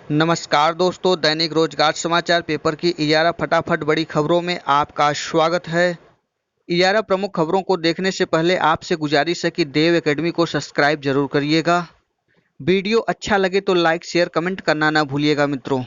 नमस्कार दोस्तों, दैनिक रोजगार समाचार पेपर की 11 फटाफट बड़ी खबरों में आपका स्वागत है। 11 प्रमुख खबरों को देखने से पहले आपसे गुजारिश है कि देव एकेडमी को सब्सक्राइब जरूर करिएगा। वीडियो अच्छा लगे तो लाइक शेयर कमेंट करना ना भूलिएगा मित्रों।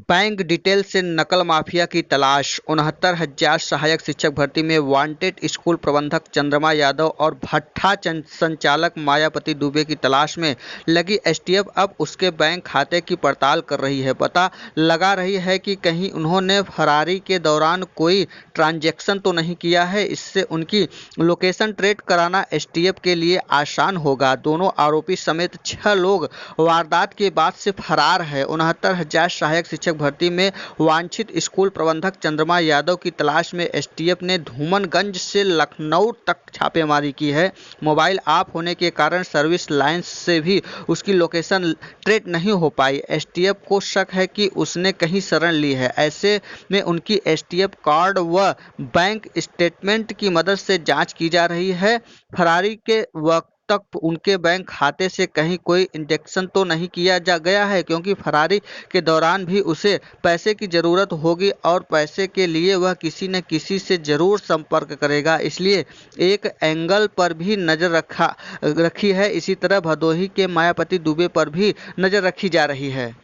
बैंक डिटेल से नकल माफिया की तलाश। 69,000 सहायक शिक्षक भर्ती में वांटेड स्कूल प्रबंधक चंद्रमा यादव और भट्ठा संचालक मायापति दुबे की तलाश में लगी एसटीएफ अब उसके बैंक खाते की पड़ताल कर रही है। पता लगा रही है कि कहीं उन्होंने फरारी के दौरान कोई ट्रांजैक्शन तो नहीं किया है। इससे उनकी लोकेशन ट्रेस कराना एसटीएफ के लिए आसान होगा। दोनों आरोपी समेत 6 लोग वारदात के बाद से फरार है। 69,000 सहायक शिक्षक भर्ती में वांछित स्कूल प्रबंधक चंद्रमा यादव की तलाश में एसटीएफ ने धूमनगंज से लखनऊ तक छापेमारी की है। मोबाइल ऑफ होने के कारण सर्विस लाइंस से भी उसकी लोकेशन ट्रेस नहीं हो पाई। एसटीएफ को शक है कि उसने कहीं शरण ली है। ऐसे में उनकी एसटीएफ कार्ड व बैंक स्टेटमेंट की मदद से जांच की जा रही है। फरारी के वक्त तक उनके बैंक खाते से कहीं कोई इंजेक्शन तो नहीं किया जा गया है, क्योंकि फरारी के दौरान भी उसे पैसे की ज़रूरत होगी और पैसे के लिए वह किसी न किसी से ज़रूर संपर्क करेगा। इसलिए एक एंगल पर भी नज़र रखी है। इसी तरह भदोही के मायापति दुबे पर भी नज़र रखी जा रही है।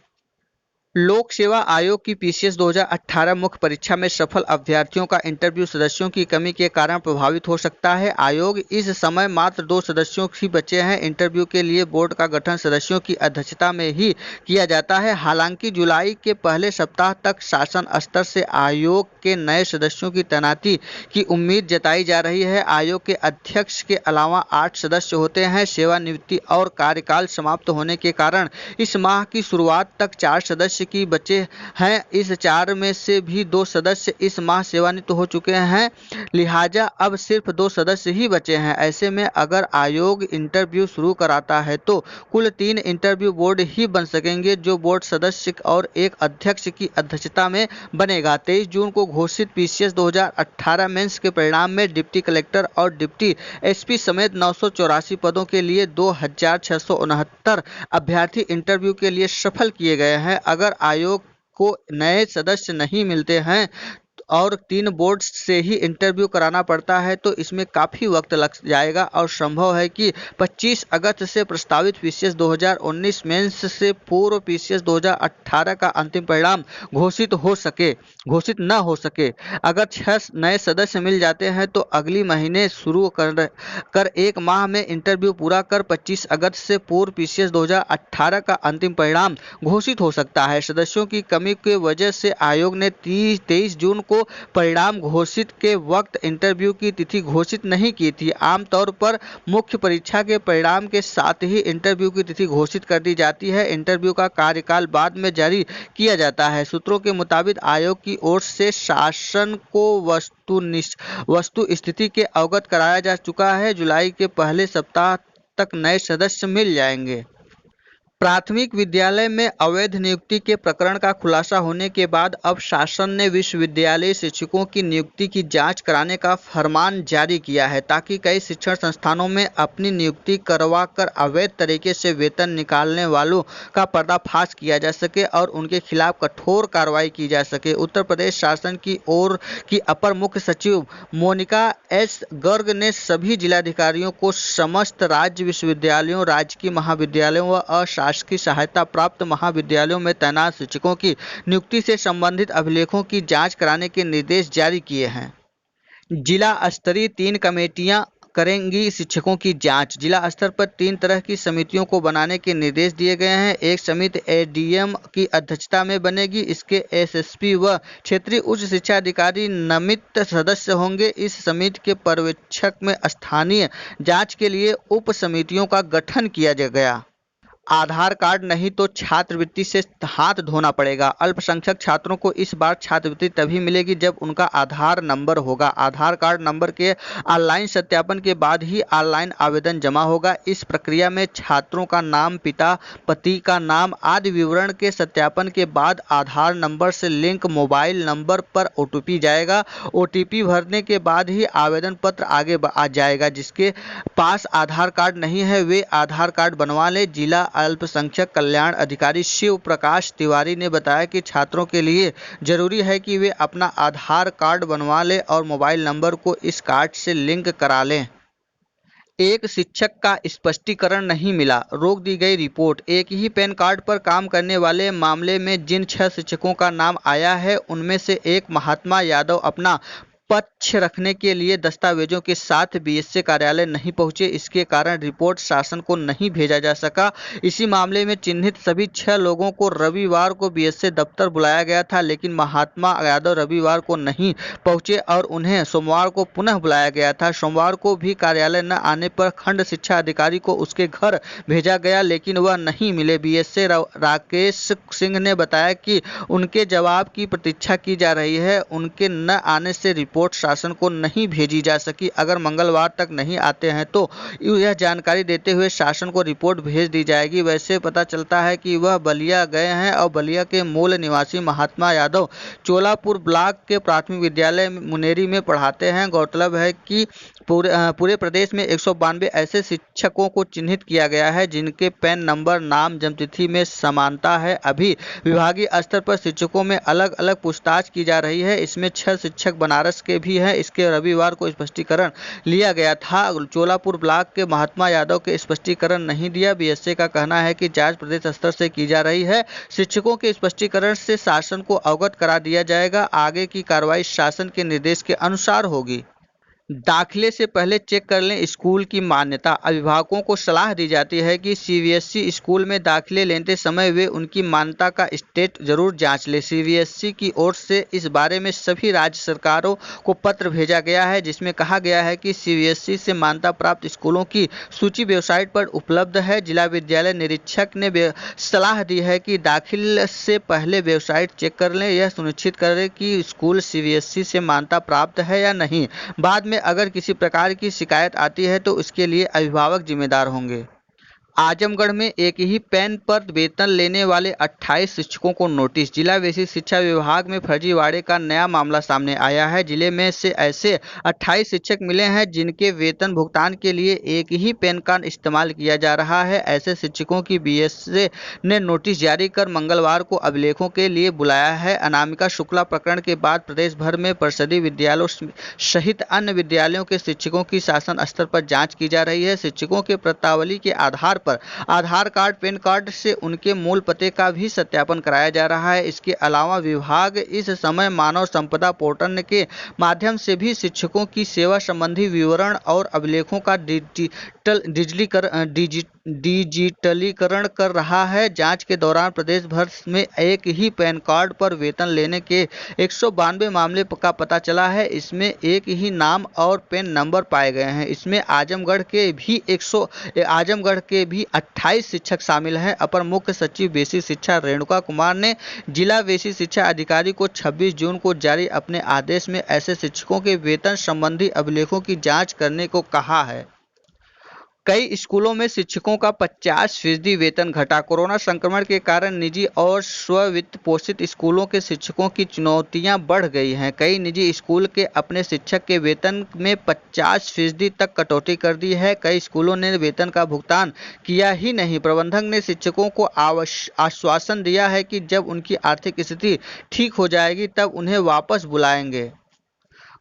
लोक सेवा आयोग की पीसीएस 2018 मुख्य परीक्षा में सफल अभ्यर्थियों का इंटरव्यू सदस्यों की कमी के कारण प्रभावित हो सकता है। आयोग इस समय मात्र 2 सदस्यों ही बचे हैं। इंटरव्यू के लिए बोर्ड का गठन सदस्यों की अध्यक्षता में ही किया जाता है। हालांकि जुलाई के पहले सप्ताह तक शासन स्तर से आयोग के नए सदस्यों की तैनाती की उम्मीद जताई जा रही है। आयोग के अध्यक्ष के अलावा 8 सदस्य होते हैं। सेवानिवृत्ति और कार्यकाल समाप्त होने के कारण इस माह की शुरुआत तक 4 सदस्य की बचे हैं। इस 4 में से भी 2 सदस्य इस माह सेवानिवृत्त हो चुके हैं, लिहाजा अब सिर्फ 2 सदस्य ही बचे हैं। ऐसे में अगर आयोग इंटरव्यू शुरू कराता है तो कुल 3 इंटरव्यू बोर्ड ही बन सकेंगे, जो बोर्ड सदस्य और एक अध्यक्ष की अध्यक्षता में बनेगा। 23 जून को घोषित पीसीएस 2018 मेंस के परिणाम में डिप्टी कलेक्टर और डिप्टी एसपी समेत 984 पदों के लिए 2,669 अभ्यर्थी इंटरव्यू के लिए सफल किए गए हैं। अगर आयोग को नए सदस्य नहीं मिलते हैं और 3 बोर्ड से ही इंटरव्यू कराना पड़ता है तो इसमें काफ़ी वक्त लग जाएगा और संभव है कि 25 अगस्त से प्रस्तावित पीसीएस 2019 मेंस से पूर्व पीसीएस 2018 का अंतिम परिणाम घोषित न हो सके। अगर 6 नए सदस्य मिल जाते हैं तो अगली महीने शुरू कर 1 माह में इंटरव्यू पूरा कर 25 अगस्त से पूर्व पीसीएस 2018 का अंतिम परिणाम घोषित हो सकता है। सदस्यों की कमी की वजह से आयोग ने 23 जून को परिणाम घोषित के वक्त इंटरव्यू की तिथि घोषित नहीं की थी। आमतौर पर मुख्य परीक्षा के परिणाम के साथ ही इंटरव्यू की तिथि घोषित कर दी जाती है। इंटरव्यू का कार्यकाल बाद में जारी किया जाता है। सूत्रों के मुताबिक आयोग की ओर से शासन को वस्तु स्थिति के अवगत कराया जा चुका है। जुलाई के पहले सप्ताह तक नए सदस्य मिल जाएंगे। प्राथमिक विद्यालय में अवैध नियुक्ति के प्रकरण का खुलासा होने के बाद अब शासन ने विश्वविद्यालय शिक्षकों की नियुक्ति की जांच कराने का फरमान जारी किया है, ताकि कई शिक्षण संस्थानों में अपनी नियुक्ति करवा कर अवैध तरीके से वेतन निकालने वालों का पर्दाफाश किया जा सके और उनके खिलाफ कठोर कार्रवाई की जा सके। उत्तर प्रदेश शासन की ओर की अपर मुख्य सचिव मोनिका एस गर्ग ने सभी जिलाधिकारियों को समस्त राज्य विश्वविद्यालयों, राजकीय महाविद्यालयों व की सहायता प्राप्त महाविद्यालयों में तैनात शिक्षकों की नियुक्ति से संबंधित अभिलेखों की जांच कराने के निर्देश जारी किए हैं। जिला स्तरीय 3 कमेटियां करेंगी शिक्षकों की जांच। जिला स्तर पर 3 तरह की समितियों को बनाने के निर्देश दिए गए हैं। एक समिति एडीएम की अध्यक्षता में बनेगी। इसके एसएसपी व क्षेत्रीय उच्च शिक्षा अधिकारी नामित सदस्य होंगे। इस समिति के पर्यवेक्षक में स्थानीय जांच के लिए उप समितियों का गठन किया गया। आधार कार्ड नहीं तो छात्रवृत्ति से हाथ धोना पड़ेगा। अल्पसंख्यक छात्रों को इस बार छात्रवृत्ति तभी मिलेगी जब उनका आधार नंबर होगा। आधार कार्ड नंबर के ऑनलाइन सत्यापन के बाद ही ऑनलाइन आवेदन जमा होगा। इस प्रक्रिया में छात्रों का नाम, पिता पति का नाम आदि विवरण के सत्यापन के बाद आधार नंबर से लिंक मोबाइल नंबर पर ओटीपी जाएगा। ओटीपी भरने के बाद ही आवेदन पत्र आगे आ जाएगा। जिसके पास आधार कार्ड नहीं है वे आधार कार्ड बनवा ले। जिला अल्पसंख्यक कल्याण अधिकारी शिव प्रकाश तिवारी ने बताया कि छात्रों के लिए जरूरी है कि वे अपना आधार कार्ड बनवा लें और मोबाइल नंबर को इस कार्ड से लिंक करा लें। एक शिक्षक का स्पष्टीकरण नहीं मिला, रोक दी गई रिपोर्ट। एक ही पैन कार्ड पर काम करने वाले मामले में जिन 6 शिक्षकों का नाम आया है, उनमें से एक महात्मा यादव अपना पक्ष रखने के लिए दस्तावेजों के साथ बीएसए कार्यालय नहीं पहुंचे। इसके कारण रिपोर्ट शासन को नहीं भेजा जा सका। इसी मामले में चिन्हित सभी 6 लोगों को रविवार को बीएसए दफ्तर बुलाया गया था, लेकिन महात्मा यादव रविवार को नहीं पहुंचे और उन्हें सोमवार को पुनः बुलाया गया था। सोमवार को भी कार्यालय न आने पर खंड शिक्षा अधिकारी को उसके घर भेजा गया, लेकिन वह नहीं मिले। बीएसए राकेश सिंह ने बताया कि उनके जवाब की प्रतीक्षा की जा रही है। उनके न आने से रिपोर्ट शासन को नहीं भेजी जा सकी। अगर मंगलवार तक नहीं आते हैं तो यह जानकारी देते हुए शासन को रिपोर्ट भेज दी जाएगी। वैसे पता चलता है कि वह बलिया गए हैं और बलिया के मूल निवासी महात्मा यादव चोलापुर ब्लॉक के प्राथमिक विद्यालय मुनेरी में पढ़ाते हैं। गौरतलब है कि पूरे प्रदेश में 192 ऐसे शिक्षकों को चिन्हित किया गया है जिनके पैन नंबर, नाम, जन्मतिथि में समानता है। अभी विभागीय स्तर पर शिक्षकों में अलग अलग पूछताछ की जा रही है। इसमें 6 शिक्षक बनारस के भी हैं। इसके रविवार को स्पष्टीकरण लिया गया था। चोलापुर ब्लॉक के महात्मा यादव के स्पष्टीकरण नहीं दिया। बीएसए का कहना है कि जांच प्रदेश स्तर से की जा रही है। शिक्षकों के स्पष्टीकरण से शासन को अवगत करा दिया जाएगा। आगे की कार्रवाई शासन के निर्देश के अनुसार होगी। दाखिले से पहले चेक कर लें स्कूल की मान्यता। अभिभावकों को सलाह दी जाती है कि सीबीएसई स्कूल में दाखिले लेते समय वे उनकी मान्यता का स्टेट जरूर जांच लें। सीबीएसई की ओर से इस बारे में सभी राज्य सरकारों को पत्र भेजा गया है, जिसमें कहा गया है कि सीबीएसई से मान्यता प्राप्त स्कूलों की सूची वेबसाइट पर उपलब्ध है। जिला विद्यालय निरीक्षक ने सलाह दी है कि दाखिले से पहले वेबसाइट चेक कर लें। यह सुनिश्चित करें कि स्कूल सीबीएसई से मान्यता प्राप्त है या नहीं। बाद में अगर किसी प्रकार की शिकायत आती है तो इसके लिए अभिभावक जिम्मेदार होंगे। आजमगढ़ में एक ही पैन पर वेतन लेने वाले 28 शिक्षकों को नोटिस। जिला बेसिक शिक्षा विभाग में फर्जीवाड़े का नया मामला सामने आया है। जिले में से ऐसे 28 शिक्षक मिले हैं जिनके वेतन भुगतान के लिए एक ही पैन कार्ड इस्तेमाल किया जा रहा है। ऐसे शिक्षकों की बीएसए ने नोटिस जारी कर मंगलवार को अभिलेखों के लिए बुलाया है। अनामिका शुक्ला प्रकरण के बाद प्रदेश भर में परिषदीय विद्यालयों सहित अन्य विद्यालयों के शिक्षकों की शासन स्तर पर जाँच की जा रही है। शिक्षकों के प्रत्यावली के आधार पर आधार कार्ड, पैन कार्ड से उनके मूल पते का भी सत्यापन कराया जा रहा है। इसके अलावा विभाग इस समय मानव संपदा पोर्टल के माध्यम से भी शिक्षकों की सेवा संबंधी विवरण और अभिलेखों का डिजिटलीकरण कर रहा है। जांच के दौरान प्रदेश भर में एक ही पैन कार्ड पर वेतन लेने के 192 मामले का पता चला है। इसमें एक ही नाम और पैन नंबर पाए गए हैं। इसमें आजमगढ़ के भी 28 शिक्षक शामिल हैं। अपर मुख्य सचिव बेसिक शिक्षा रेणुका कुमार ने जिला बेसिक शिक्षा अधिकारी को 26 जून को जारी अपने आदेश में ऐसे शिक्षकों के वेतन संबंधी अभिलेखों की जांच करने को कहा है। कई स्कूलों में शिक्षकों का 50% वेतन घटा। कोरोना संक्रमण के कारण निजी और स्व-वित्त पोषित स्कूलों के शिक्षकों की चुनौतियां बढ़ गई हैं। कई निजी स्कूल के अपने शिक्षक के वेतन में 50% तक कटौती कर दी है। कई स्कूलों ने वेतन का भुगतान किया ही नहीं। प्रबंधक ने शिक्षकों को आश्वासन दिया है कि जब उनकी आर्थिक स्थिति ठीक हो जाएगी तब उन्हें वापस बुलाएंगे।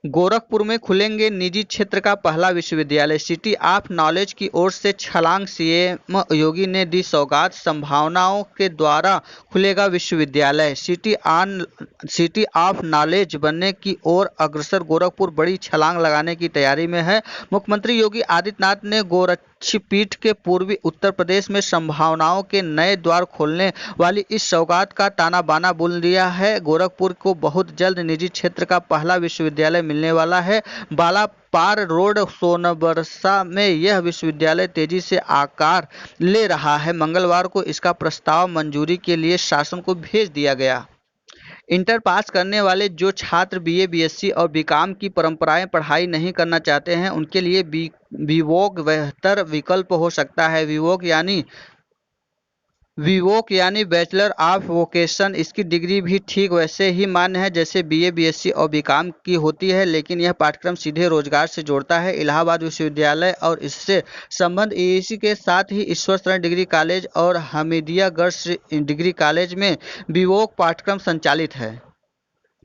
गोरखपुर में खुलेंगे निजी क्षेत्र का पहला विश्वविद्यालय। सिटी ऑफ नॉलेज की ओर से छलांग सीएम योगी ने दी सौगात। संभावनाओं के द्वारा खुलेगा विश्वविद्यालय। सिटी ऑफ नॉलेज बनने की ओर अग्रसर गोरखपुर बड़ी छलांग लगाने की तैयारी में है। मुख्यमंत्री योगी आदित्यनाथ ने गोरक्षपीठ के पूर्वी उत्तर प्रदेश में संभावनाओं के नए द्वार खोलने वाली इस सौगात का ताना बाना बोल दिया है। गोरखपुर को बहुत जल्द निजी क्षेत्र का पहला विश्वविद्यालय मिलने वाला है। बालापार रोड सोनबरसा में यह विश्वविद्यालय तेजी से आकार ले रहा है। मंगलवार को इसका प्रस्ताव मंजूरी के लिए शासन को भेज दिया गया। इंटर पास करने वाले जो छात्र बीए, बीएससी और बीकॉम की परंपराएं पढ़ाई नहीं करना चाहते हैं, उनके लिए बीवोक बेहतर विकल्प हो सकता है। बीवोक यानी वीवोक यानी बैचलर ऑफ वोकेशन, इसकी डिग्री भी ठीक वैसे ही मान्य है जैसे बीए, बीएससी और बीकॉम की होती है, लेकिन यह पाठ्यक्रम सीधे रोजगार से जोड़ता है। इलाहाबाद विश्वविद्यालय और इससे संबद्ध ईईसी के साथ ही ईश्वर शरण डिग्री कॉलेज और हमीदिया गर्ल्स डिग्री कॉलेज में वीवोक पाठ्यक्रम संचालित है।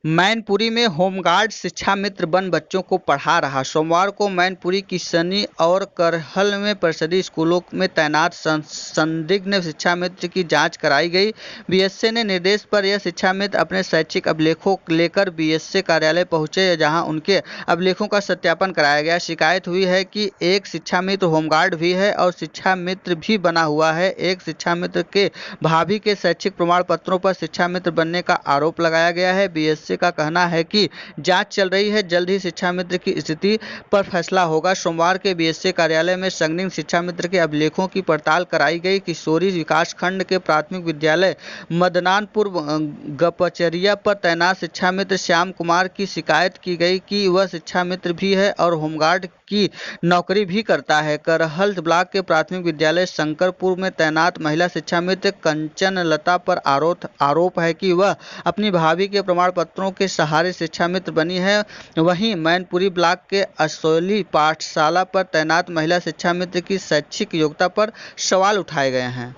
मैनपुरी में होमगार्ड शिक्षा मित्र बन बच्चों को पढ़ा रहा। सोमवार को मैनपुरी, किसनी और करहल में परिषदीय स्कूलों में तैनात संदिग्ध शिक्षा मित्र की जांच कराई गई। बीएसए ने निर्देश पर यह शिक्षा मित्र अपने शैक्षिक अभिलेखों लेकर बीएसए कार्यालय पहुंचे, जहां उनके अभिलेखों का सत्यापन कराया गया। शिकायत हुई है कि एक शिक्षा मित्र होमगार्ड भी है और शिक्षा मित्र भी बना हुआ है। एक शिक्षा मित्र के भाभी के शैक्षिक प्रमाण पत्रों पर शिक्षा मित्र बनने का आरोप लगाया गया है। बीएसए का कहना है कि जांच चल रही है, जल्द ही शिक्षा मित्र की स्थिति पर फैसला होगा। सोमवार के बीएसए कार्यालय में संदिग्ध शिक्षा मित्र के अभिलेखों की पड़ताल कराई गई। किशोरी विकासखंड के प्राथमिक विद्यालय मदनानपुर गपचरिया पर तैनात शिक्षा मित्र श्याम कुमार की शिकायत की गई कि वह शिक्षा मित्र भी है और होमगार्ड की नौकरी भी करता है। करहल ब्लॉक के प्राथमिक विद्यालय शंकरपुर में तैनात महिला शिक्षा मित्र कंचन लता पर आरोप है कि वह अपनी भाभी के प्रमाण पत्रों के सहारे शिक्षा मित्र बनी है। वहीं मैनपुरी ब्लॉक के असोली पाठशाला पर तैनात महिला शिक्षा मित्र की शैक्षिक योग्यता पर सवाल उठाए गए हैं।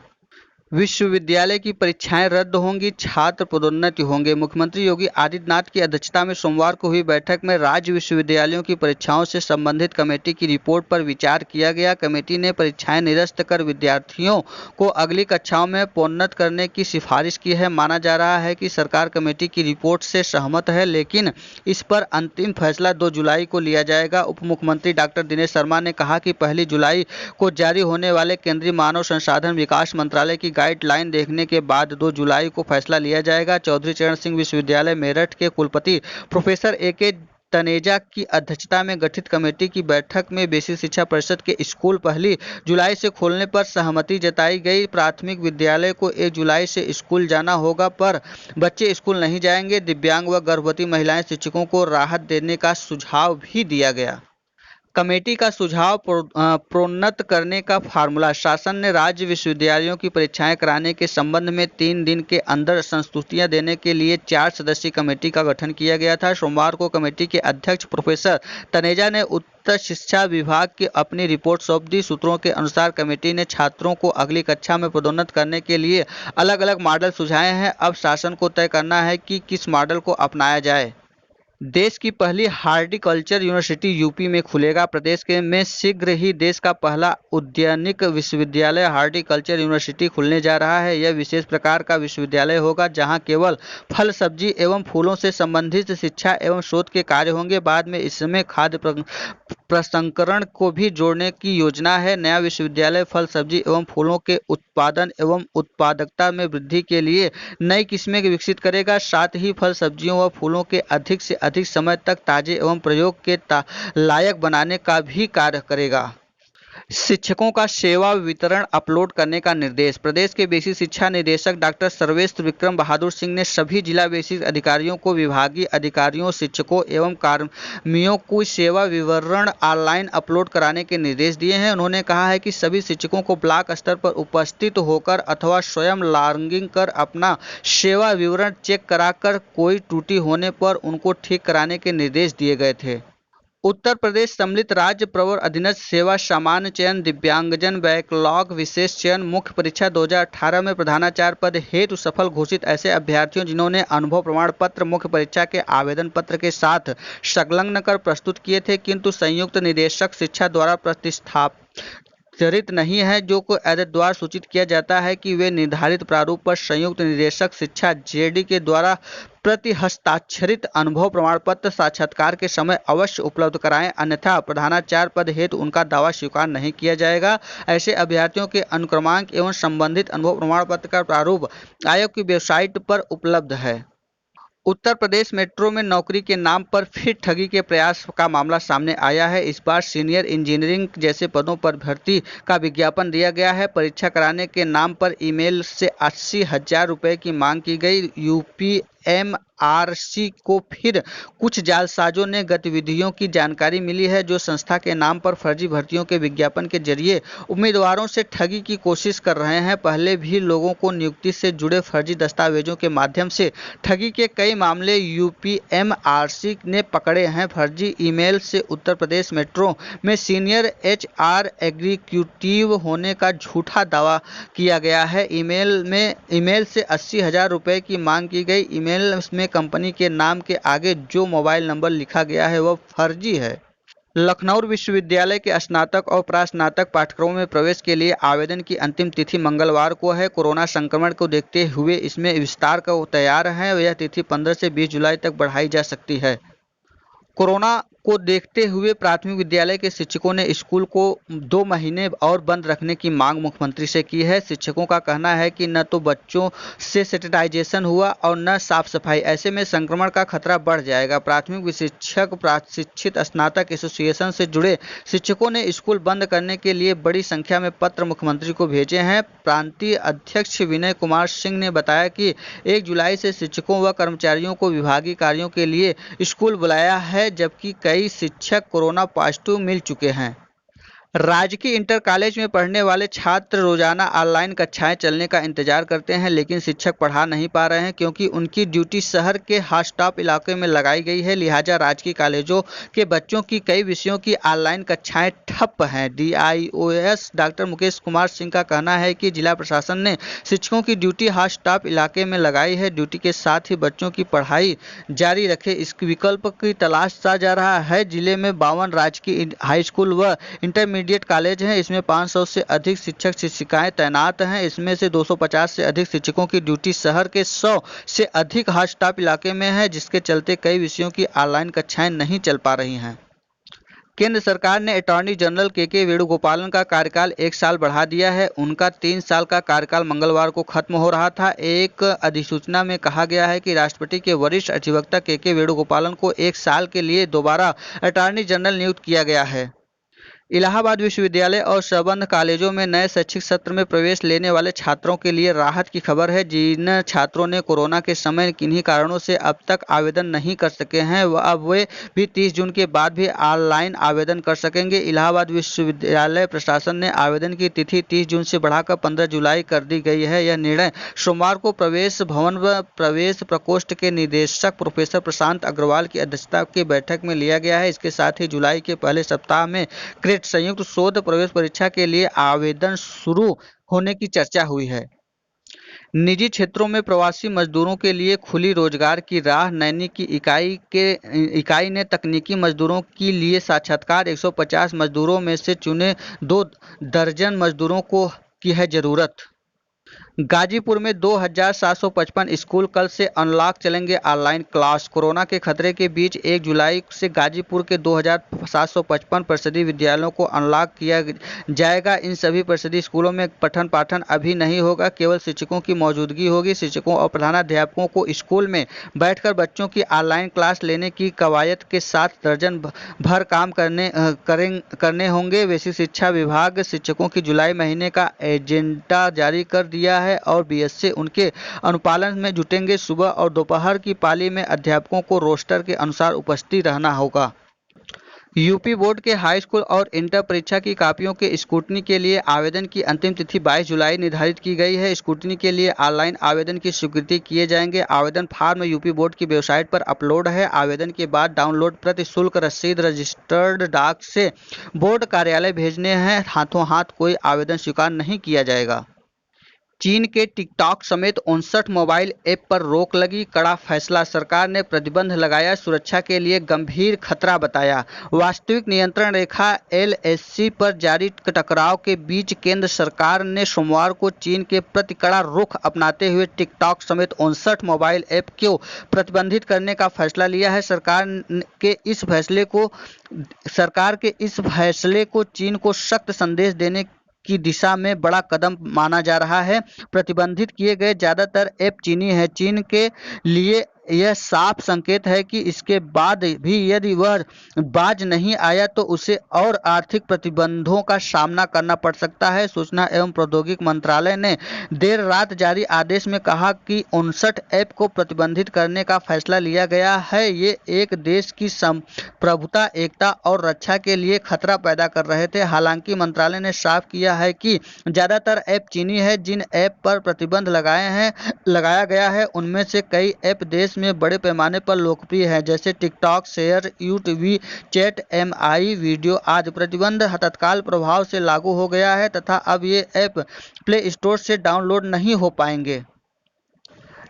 विश्वविद्यालय की परीक्षाएं रद्द होंगी, छात्र पदोन्नति होंगे। मुख्यमंत्री योगी आदित्यनाथ की अध्यक्षता में सोमवार को हुई बैठक में राज्य विश्वविद्यालयों की परीक्षाओं से संबंधित कमेटी की रिपोर्ट पर विचार किया गया। कमेटी ने परीक्षाएं निरस्त कर विद्यार्थियों को अगली कक्षाओं में प्रोन्नत करने की सिफारिश की है। माना जा रहा है कि सरकार कमेटी की रिपोर्ट से सहमत है, लेकिन इस पर अंतिम फैसला 2 जुलाई को लिया जाएगा। उप मुख्यमंत्री डॉक्टर दिनेश शर्मा ने कहा कि 1 जुलाई को जारी होने वाले केंद्रीय मानव संसाधन विकास मंत्रालय की गाइडलाइन देखने के बाद 2 जुलाई को फैसला लिया जाएगा। चौधरी चरण सिंह विश्वविद्यालय मेरठ के कुलपति प्रोफेसर ए.के. तनेजा की अध्यक्षता में गठित कमेटी की बैठक में बेसिक शिक्षा परिषद के स्कूल 1 जुलाई से खोलने पर सहमति जताई गई। प्राथमिक विद्यालय को 1 जुलाई से स्कूल जाना होगा, पर बच्चे स्कूल नहीं जाएंगे। दिव्यांग व गर्भवती महिलाएं शिक्षकों को राहत देने का सुझाव भी दिया गया। कमेटी का सुझाव प्रोन्नत करने का फार्मूला। शासन ने राज्य विश्वविद्यालयों की परीक्षाएं कराने के संबंध में 3 दिन के अंदर संस्तुतियां देने के लिए 4 सदस्यीय कमेटी का गठन किया गया था। सोमवार को कमेटी के अध्यक्ष प्रोफेसर तनेजा ने उच्च शिक्षा विभाग की अपनी रिपोर्ट सौंप दी। सूत्रों के अनुसार कमेटी ने छात्रों को अगली कक्षा में पदोन्नत करने के लिए अलग अलग मॉडल सुझाए हैं। अब शासन को तय करना है कि किस मॉडल को अपनाया जाए। देश की पहली हार्टिकल्चर यूनिवर्सिटी यूपी में खुलेगा। प्रदेश में शीघ्र ही देश का पहला उद्यानिक विश्वविद्यालय हार्टिकल्चर यूनिवर्सिटी खुलने जा रहा है। यह विशेष प्रकार का विश्वविद्यालय होगा, जहां केवल फल, सब्जी एवं फूलों से संबंधित शिक्षा एवं शोध के कार्य होंगे। बाद में इसमें खाद्य प्रसंस्करण को भी जोड़ने की योजना है। नया विश्वविद्यालय फल, सब्जी एवं फूलों के उत्पादन एवं उत्पादकता में वृद्धि के लिए नई किस्में विकसित करेगा। साथ ही फल, सब्जियों व फूलों के अधिक से अधिक समय तक ताजे एवं प्रयोग के लायक बनाने का भी कार्य करेगा। शिक्षकों का सेवा विवरण अपलोड करने का निर्देश। प्रदेश के बेसिक शिक्षा निदेशक डॉक्टर सर्वेश्वर विक्रम बहादुर सिंह ने सभी जिला बेसिक अधिकारियों को विभागीय अधिकारियों, शिक्षकों एवं कर्मियों को सेवा विवरण ऑनलाइन अपलोड कराने के निर्देश दिए हैं। उन्होंने कहा है कि सभी शिक्षकों को ब्लॉक स्तर पर उपस्थित होकर अथवा स्वयं लॉगिन कर अपना सेवा विवरण चेक कराकर कोई त्रुटि होने पर उनको ठीक कराने के निर्देश दिए गए थे। उत्तर प्रदेश सम्मिलित राज्य प्रवर अधीनस्थ सेवा सामान्य चयन दिव्यांगजन बैकलॉग विशेष चयन मुख्य परीक्षा 2018 में प्रधानाचार्य पद हेतु सफल घोषित ऐसे अभ्यर्थियों जिन्होंने अनुभव प्रमाण पत्र मुख्य परीक्षा के आवेदन पत्र के साथ संलग्न कर प्रस्तुत किए थे, किंतु संयुक्त निदेशक शिक्षा द्वारा प्रतिष्ठापित नहीं है, जो को एजेंट द्वारा सूचित किया जाता है कि वे निर्धारित प्रारूप पर संयुक्त निदेशक शिक्षा जेडी के द्वारा प्रति हस्ताक्षरित अनुभव प्रमाण पत्र साक्षात्कार के समय अवश्य उपलब्ध कराएं, अन्यथा प्रधानाचार्य पद हेतु उनका दावा स्वीकार नहीं किया जाएगा। ऐसे अभ्यर्थियों के अनुक्रमांक एवं संबंधित अनुभव प्रमाण पत्र का प्रारूप आयोग की वेबसाइट पर उपलब्ध है। उत्तर प्रदेश मेट्रो में नौकरी के नाम पर फिर ठगी के प्रयास का मामला सामने आया है। इस बार सीनियर इंजीनियरिंग जैसे पदों पर भर्ती का विज्ञापन दिया गया है। परीक्षा कराने के नाम पर ईमेल से 80,000 रुपये की मांग की गई। यूपी यूपीएमआरसी को फिर कुछ जालसाजों ने गतिविधियों की जानकारी मिली है, जो संस्था के नाम पर फर्जी भर्तियों के विज्ञापन के जरिए उम्मीदवारों से ठगी की कोशिश कर रहे हैं। पहले भी लोगों को नियुक्ति से जुड़े फर्जी दस्तावेजों के माध्यम से ठगी के कई मामले यूपीएमआरसी ने पकड़े हैं। फर्जी ईमेल से उत्तर प्रदेश मेट्रो में सीनियर एचआर एग्जीक्यूटिव होने का झूठा दावा किया गया है। ईमेल से 80,000 रुपये की मांग की गई। ईमेल में कंपनी के नाम के आगे जो मोबाइल नंबर लिखा गया है वह फर्जी है। लखनऊ विश्वविद्यालय के स्नातक और प्रास्नातक पाठ्यक्रमों में प्रवेश के लिए आवेदन की अंतिम तिथि मंगलवार को है। कोरोना संक्रमण को देखते हुए इसमें विस्तार का तैयार है। यह तिथि 15 से 20 जुलाई तक बढ़ाई जा सकती है। कोरोना को देखते हुए प्राथमिक विद्यालय के शिक्षकों ने स्कूल को 2 महीने और बंद रखने की मांग मुख्यमंत्री से की है। शिक्षकों का कहना है कि न तो बच्चों से सैनिटाइजेशन हुआ और न साफ सफाई, ऐसे में संक्रमण का खतरा बढ़ जाएगा। प्राथमिक शिक्षक प्रशिक्षित स्नातक एसोसिएशन से जुड़े शिक्षकों ने स्कूल बंद करने के लिए बड़ी संख्या में पत्र मुख्यमंत्री को भेजे हैं। प्रांतीय अध्यक्ष विनय कुमार सिंह ने बताया कि 1 जुलाई से शिक्षकों व कर्मचारियों को विभागीय कार्यों के लिए स्कूल बुलाया है, जबकि कई शिक्षक कोरोना पॉजिटिव मिल चुके हैं। राजकीय इंटर कॉलेज में पढ़ने वाले छात्र रोजाना ऑनलाइन कक्षाएं चलने का इंतजार करते हैं, लेकिन शिक्षक पढ़ा नहीं पा रहे हैं क्योंकि उनकी ड्यूटी शहर के हॉटस्पॉट इलाके में लगाई गई है। लिहाजा राजकीय कॉलेजों के बच्चों की कई विषयों की ऑनलाइन कक्षाएं ठप हैं। डीआईओएस डॉक्टर मुकेश कुमार सिंह का कहना है कि जिला प्रशासन ने शिक्षकों की ड्यूटी हॉटस्पॉट इलाके में लगाई है। ड्यूटी के साथ ही बच्चों की पढ़ाई जारी रखे, इस विकल्प की तलाश जा रहा है। जिले में 52 राजकीय हाई स्कूल व इंटरमीडिएट कॉलेज हैं। इसमें 500 से अधिक शिक्षक शिक्षिकाएं तैनात हैं। इसमें से 250 से अधिक शिक्षकों की ड्यूटी शहर के 100 से अधिक हॉटस्पॉट इलाके में है, जिसके चलते कई विषयों की ऑनलाइन कक्षाएं नहीं चल पा रही हैं। केंद्र सरकार ने अटॉर्नी जनरल के वेणुगोपालन का कार्यकाल 1 साल बढ़ा दिया है। उनका 3 साल का कार्यकाल मंगलवार को खत्म हो रहा था। एक अधिसूचना में कहा गया है कि राष्ट्रपति के वरिष्ठ अधिवक्ता के वेणुगोपालन को 1 साल के लिए दोबारा अटॉर्नी जनरल नियुक्त किया गया है। इलाहाबाद विश्वविद्यालय और संबद्ध कॉलेजों में नए शैक्षिक सत्र में प्रवेश लेने वाले छात्रों के लिए राहत की खबर है। जिन छात्रों ने कोरोना के समय किन्हीं कारणों से अब तक आवेदन नहीं कर सके हैं, अब वे भी 30 जून के बाद भी ऑनलाइन आवेदन कर सकेंगे। इलाहाबाद विश्वविद्यालय प्रशासन ने आवेदन की तिथि 30 जून से बढ़ाकर 15 जुलाई कर दी गई है। यह निर्णय सोमवार को प्रवेश भवन व प्रवेश प्रकोष्ठ के निदेशक प्रोफेसर प्रशांत अग्रवाल की अध्यक्षता की बैठक में लिया गया है। इसके साथ ही जुलाई के पहले सप्ताह में संयुक्त शोध प्रवेश परीक्षा के लिए आवेदन शुरू होने की चर्चा हुई है। निजी क्षेत्रों में प्रवासी मजदूरों के लिए खुली रोजगार की राह। नैनी की इकाई ने तकनीकी मजदूरों के लिए साक्षात्कार 150 मजदूरों में से चुने 2 दर्जन मजदूरों को की है जरूरत। गाजीपुर में 2755 स्कूल कल से अनलॉक चलेंगे ऑनलाइन क्लास। कोरोना के खतरे के बीच 1 जुलाई से गाजीपुर के 2755 परिषदीय विद्यालयों को अनलॉक किया जाएगा। इन सभी परिषदीय स्कूलों में पठन पाठन अभी नहीं होगा, केवल शिक्षकों की मौजूदगी होगी। शिक्षकों और प्रधानाध्यापकों को स्कूल में बैठकर बच्चों की ऑनलाइन क्लास लेने की कवायद के साथ दर्जन भर काम करने होंगे। वैसे शिक्षा विभाग शिक्षकों की जुलाई महीने का एजेंडा जारी कर दिया है और बीएससी उनके अनुपालन में जुटेंगे। सुबह और दोपहर की पाली में अध्यापकों को रोस्टर के अनुसार उपस्थित रहना होगा। यूपी बोर्ड के हाई स्कूल और इंटर परीक्षा की कॉपियों के स्क्रूटनी के लिए आवेदन की अंतिम तिथि 22 जुलाई निर्धारित की गई है। स्क्रूटनी के लिए ऑनलाइन आवेदन की स्वीकृति किए जाएंगे। आवेदन फॉर्म यूपी बोर्ड की वेबसाइट पर अपलोड है। आवेदन के बाद डाउनलोड प्रतिशुल्क रसीद रजिस्टर्ड डाक से बोर्ड कार्यालय भेजने हैं। हाथों हाथ कोई आवेदन स्वीकार नहीं किया जाएगा। चीन के टिकटॉक समेत 59 मोबाइल ऐप पर रोक लगी। कड़ा फैसला, सरकार ने प्रतिबंध लगाया, सुरक्षा के लिए गंभीर खतरा बताया। वास्तविक नियंत्रण रेखा एलएसी पर जारी टकराव के बीच केंद्र सरकार ने सोमवार को चीन के प्रति कड़ा रुख अपनाते हुए टिकटॉक समेत 59 मोबाइल ऐप को प्रतिबंधित करने का फैसला लिया है। सरकार के इस फैसले को चीन को सख्त संदेश देने की दिशा में बड़ा कदम माना जा रहा है। प्रतिबंधित किए गए ज्यादातर ऐप चीनी है। चीन के लिए यह साफ संकेत है कि इसके बाद भी यदि वह बाज नहीं आया तो उसे और आर्थिक प्रतिबंधों का सामना करना पड़ सकता है। सूचना एवं प्रौद्योगिकी मंत्रालय ने देर रात जारी आदेश में कहा कि 59 ऐप को प्रतिबंधित करने का फैसला लिया गया है। ये एक देश की प्रभुता, एकता और रक्षा के लिए खतरा पैदा कर रहे थे। हालांकि मंत्रालय ने साफ किया है कि ज़्यादातर ऐप चीनी है। जिन ऐप पर प्रतिबंध लगाया गया है उनमें से कई ऐप देश में बड़े पैमाने पर लोकप्रिय है, जैसे TikTok, share, YouTube, chat, MI video आदि। प्रतिबंध तत्काल प्रभाव से लागू हो गया है तथा अब ये ऐप प्ले स्टोर से डाउनलोड नहीं हो पाएंगे।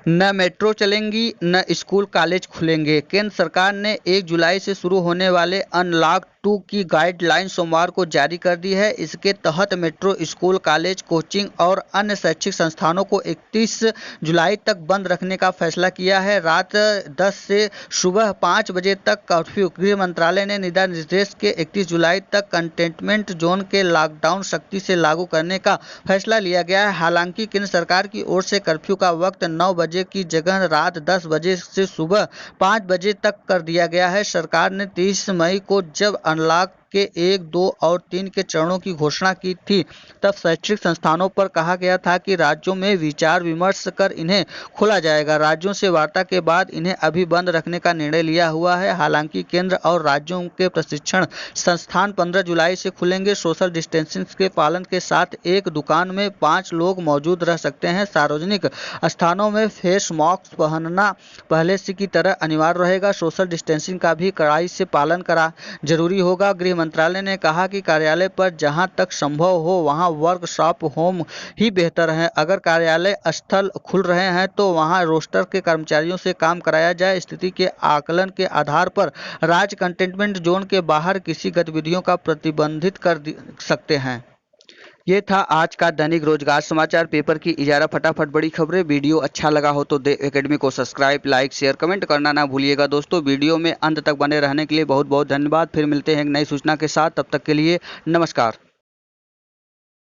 न मेट्रो चलेंगी, न स्कूल कॉलेज खुलेंगे। केंद्र सरकार ने 1 जुलाई से शुरू होने वाले अनलॉक 2 की गाइडलाइन सोमवार को जारी कर दी है। इसके तहत मेट्रो, स्कूल, कॉलेज, कोचिंग और अन्य शैक्षिक संस्थानों को 31 जुलाई तक बंद रखने का फैसला किया है। रात 10 से सुबह 5 बजे तक कर्फ्यू। गृह मंत्रालय ने दिशा निर्देश के 31 जुलाई तक कंटेनमेंट जोन के लॉकडाउन सख्ती से लागू करने का फैसला लिया गया है। हालांकि केंद्र सरकार की ओर से कर्फ्यू का वक्त 9 बजे की जगह रात 10 बजे से सुबह 5 बजे तक कर दिया गया है। सरकार ने 30 मई को जब अनलॉक के 1, 2 और 3 के चरणों की घोषणा की थी तब शैक्षिक संस्थानों पर कहा गया था कि राज्यों में विचार विमर्श कर इन्हें खोला जाएगा। राज्यों से वार्ता के बाद इन्हें अभी बंद रखने का निर्णय लिया हुआ है। हालांकि केंद्र और राज्यों के प्रशिक्षण संस्थान 15 जुलाई से खुलेंगे। सोशल डिस्टेंसिंग के पालन के साथ एक दुकान में 5 लोग मौजूद रह सकते हैं। सार्वजनिक स्थानों में फेस मास्क पहनना पहले से की तरह अनिवार्य रहेगा। सोशल डिस्टेंसिंग का भी कड़ाई से पालन करा जरूरी होगा। गृह मंत्रालय ने कहा कि कार्यालय पर जहां तक संभव हो वहां वर्क फ्रॉम होम ही बेहतर है। अगर कार्यालय स्थल खुल रहे हैं तो वहां रोस्टर के कर्मचारियों से काम कराया जाए। स्थिति के आकलन के आधार पर राज्य कंटेनमेंट जोन के बाहर किसी गतिविधियों का प्रतिबंधित कर सकते हैं। ये था आज का दैनिक रोजगार समाचार पेपर की इजारा फटाफट बड़ी खबरें। वीडियो अच्छा लगा हो तो देव एकेडमी को सब्सक्राइब, लाइक, शेयर, कमेंट करना ना भूलिएगा दोस्तों। वीडियो में अंत तक बने रहने के लिए बहुत बहुत धन्यवाद। फिर मिलते हैं एक नई सूचना के साथ, तब तक के लिए नमस्कार।